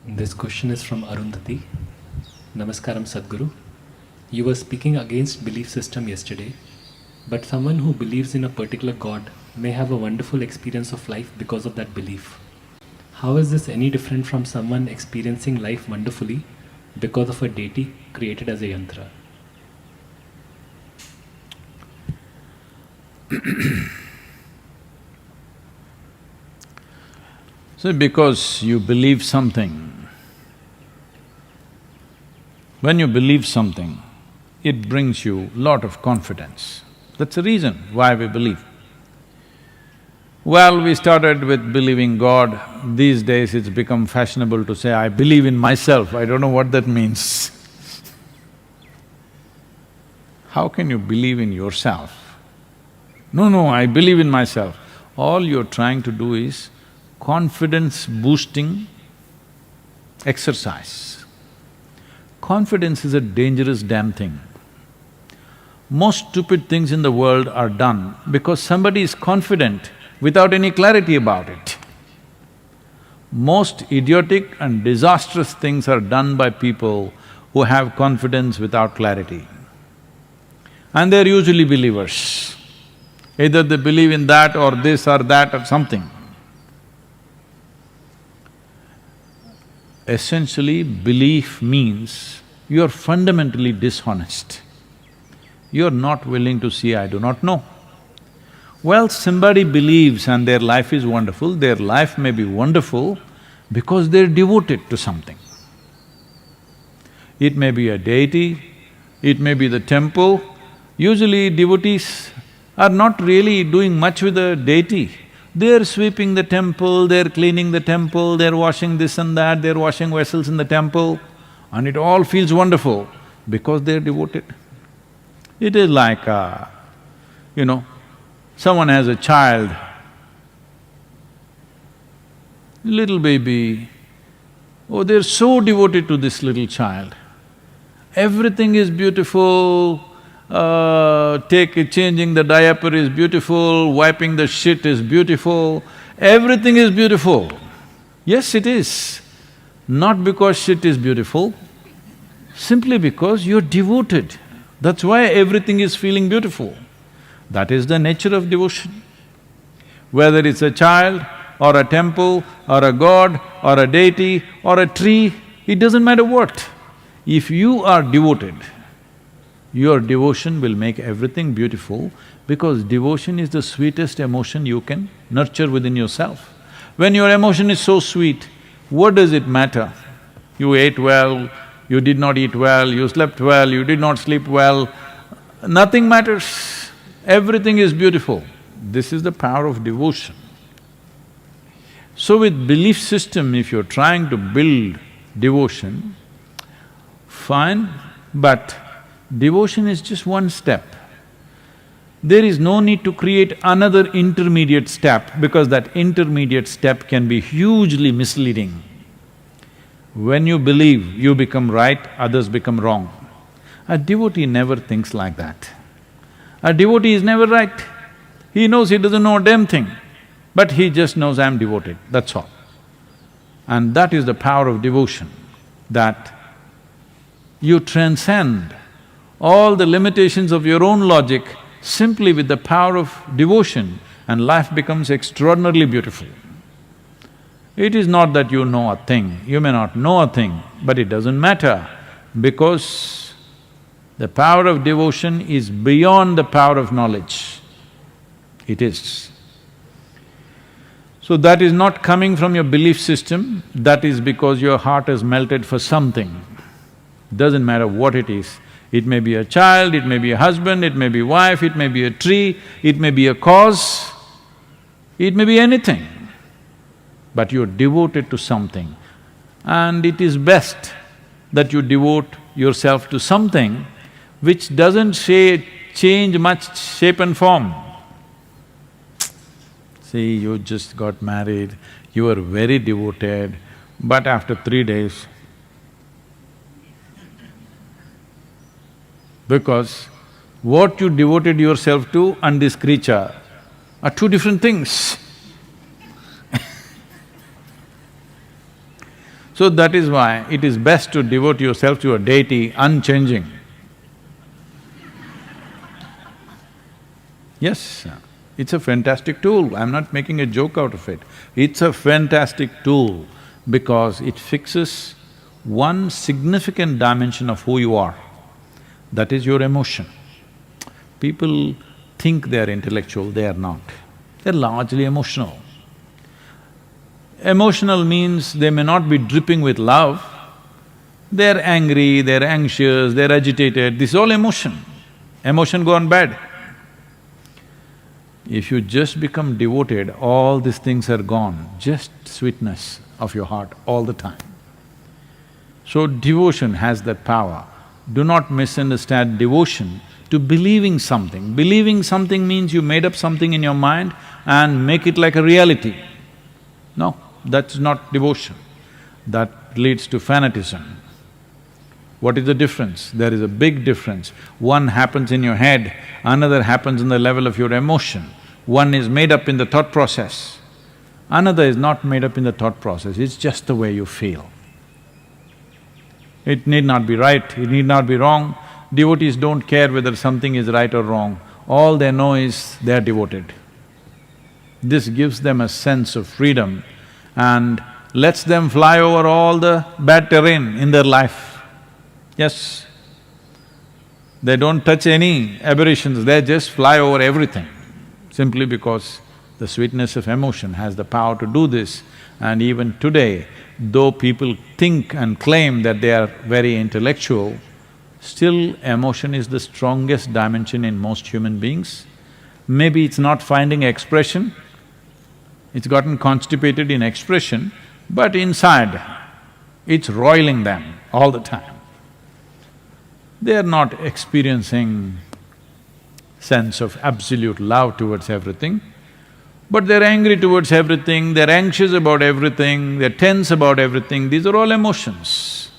This question is from Arundhati. Namaskaram Sadhguru. You were speaking against belief system yesterday, but someone who believes in a particular God may have a wonderful experience of life because of that belief. How is this any different from someone experiencing life wonderfully because of a deity created as a yantra? So because you believe something, when you believe something, it brings you lot of confidence. That's the reason why we believe. Well, we started with believing God. These days it's become fashionable to say, I believe in myself. I don't know what that means. How can you believe in yourself? No, I believe in myself. All you're trying to do is confidence-boosting exercise. Confidence is a dangerous damn thing. Most stupid things in the world are done because somebody is confident without any clarity about it. Most idiotic and disastrous things are done by people who have confidence without clarity. And they're usually believers. Either they believe in that or this or that or something. Essentially, belief means you're fundamentally dishonest. You're not willing to see, I do not know. Well, somebody believes and their life is wonderful, their life may be wonderful because they're devoted to something. It may be a deity, it may be the temple. Usually devotees are not really doing much with the deity. They're sweeping the temple, they're cleaning the temple, they're washing this and that, they're washing vessels in the temple, and it all feels wonderful because they're devoted. It is like, someone has a child, little baby, oh, they're so devoted to this little child. Everything is beautiful, changing the diaper is beautiful, wiping the shit is beautiful, everything is beautiful. Yes, it is. Not because shit is beautiful, simply because you're devoted. That's why everything is feeling beautiful. That is the nature of devotion. Whether it's a child or a temple or a god or a deity or a tree, it doesn't matter what. If you are devoted, your devotion will make everything beautiful because devotion is the sweetest emotion you can nurture within yourself. When your emotion is so sweet, what does it matter? You ate well, you did not eat well, you slept well, you did not sleep well, nothing matters. Everything is beautiful. This is the power of devotion. So with belief system, if you're trying to build devotion, fine, but devotion is just one step. There is no need to create another intermediate step because that intermediate step can be hugely misleading. When you believe, you become right, others become wrong. A devotee never thinks like that. A devotee is never right. He knows he doesn't know a damn thing, but he just knows I'm devoted, that's all. And that is the power of devotion, that you transcend all the limitations of your own logic simply with the power of devotion, and life becomes extraordinarily beautiful. It is not that you know a thing, you may not know a thing, but it doesn't matter because the power of devotion is beyond the power of knowledge. It is. So that is not coming from your belief system, that is because your heart has melted for something. Doesn't matter what it is. It may be a child, it may be a husband, it may be a wife, it may be a tree, it may be a cause, it may be anything. But you're devoted to something. And it is best that you devote yourself to something which doesn't change much shape and form. See, you just got married, you were very devoted, but after 3 days, because what you devoted yourself to and this creature are two different things. So that is why it is best to devote yourself to a deity unchanging. Yes, it's a fantastic tool, I'm not making a joke out of it. It's a fantastic tool because it fixes one significant dimension of who you are, that is your emotion. People think they're intellectual, they are not. They're largely emotional. Emotional means they may not be dripping with love, they're angry, they're anxious, they're agitated, this is all emotion. Emotion gone bad. If you just become devoted, all these things are gone, just sweetness of your heart all the time. So devotion has that power. Do not misunderstand devotion to believing something. Believing something means you made up something in your mind and make it like a reality. No, that's not devotion. That leads to fanatism. What is the difference? There is a big difference. One happens in your head, another happens in the level of your emotion. One is made up in the thought process, another is not made up in the thought process, it's just the way you feel. It need not be right, it need not be wrong. Devotees don't care whether something is right or wrong, all they know is they are devoted. This gives them a sense of freedom and lets them fly over all the bad terrain in their life. Yes, they don't touch any aberrations, they just fly over everything, simply because the sweetness of emotion has the power to do this. And even today, though people think and claim that they are very intellectual, still emotion is the strongest dimension in most human beings. Maybe it's not finding expression, it's gotten constipated in expression, but inside, it's roiling them all the time. They are not experiencing sense of absolute love towards everything, but they're angry towards everything, they're anxious about everything, they're tense about everything, these are all emotions.